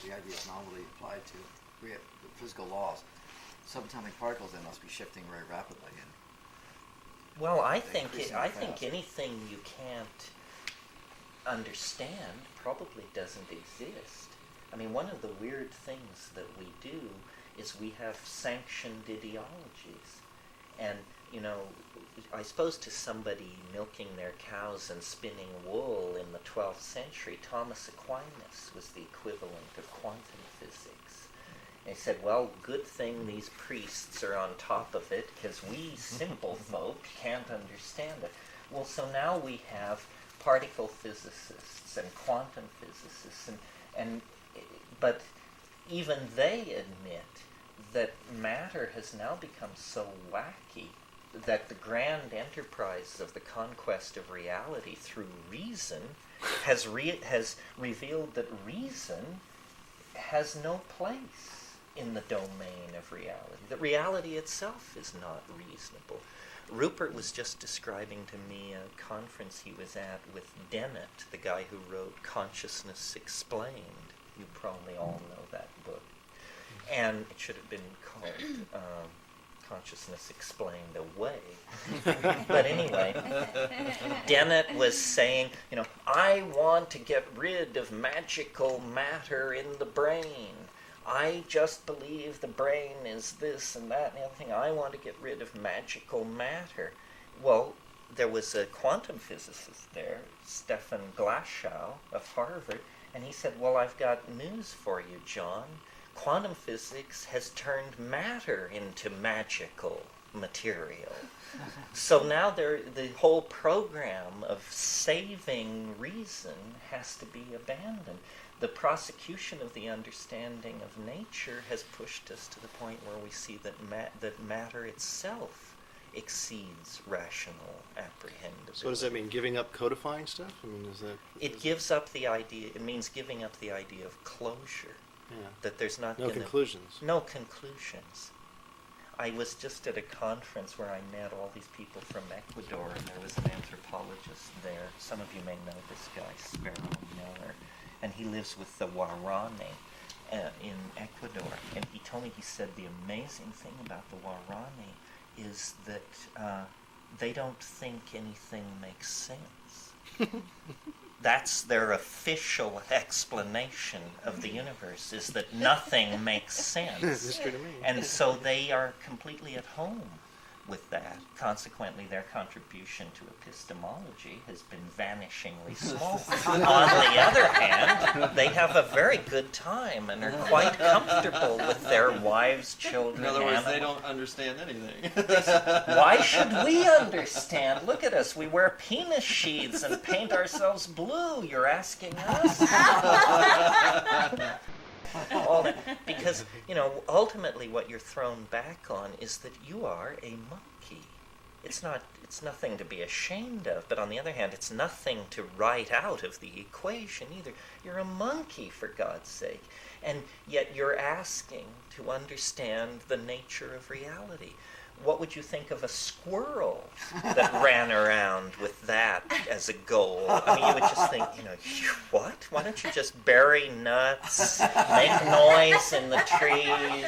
the idea is normally applied to the physical laws. Subatomic particles then must be shifting very rapidly. And well, I think anything you can't understand probably doesn't exist. I mean, one of the weird things that we do is we have sanctioned ideologies. And, I suppose to somebody milking their cows and spinning wool in the 12th century, Thomas Aquinas was the equivalent of quantum physics. And he said, well, good thing these priests are on top of it, because we simple folk can't understand it. Well, so now we have particle physicists and quantum physicists, but even they admit that matter has now become so wacky that the grand enterprise of the conquest of reality through reason has revealed that reason has no place in the domain of reality. That reality itself is not reasonable. Rupert was just describing to me a conference he was at with Dennett, the guy who wrote Consciousness Explained. You probably all know that book. And it should have been called Consciousness Explained Away. But anyway, Dennett was saying, I want to get rid of magical matter in the brain. I just believe the brain is this and that and the other thing. I want to get rid of magical matter. Well, there was a quantum physicist there, Stefan Glashow of Harvard, and he said, well, I've got news for you, John. Quantum physics has turned matter into magical material. So now the whole program of saving reason has to be abandoned. The prosecution of the understanding of nature has pushed us to the point where we see that matter itself exceeds rational apprehendability. So what does that mean? Giving up codifying stuff? I mean, It gives up the idea. It means giving up the idea of closure. Yeah. That there's not no conclusions. No conclusions. I was just at a conference where I met all these people from Ecuador, and there was an anthropologist there. Some of you may know this guy, Sparrow Miller, and he lives with the Warani in Ecuador. And he told me, he said, the amazing thing about the Warani is that they don't think anything makes sense. That's their official explanation of the universe, is that nothing makes sense. That's true to me. And so they are completely at home with that. Consequently, their contribution to epistemology has been vanishingly small. On the other hand, they have a very good time and are quite comfortable with their wives, children, In other words, animals. they don't understand anything. Why should we understand? Look at us. We wear penis sheaths and paint ourselves blue. You're asking us? All that. Because, ultimately what you're thrown back on is that you are a monkey. It's nothing to be ashamed of, but on the other hand, it's nothing to write out of the equation either. You're a monkey, for God's sake. And yet you're asking to understand the nature of reality. What would you think of a squirrel that ran around with that as a goal? I mean, you would just think, what? Why don't you just bury nuts, make noise in the trees?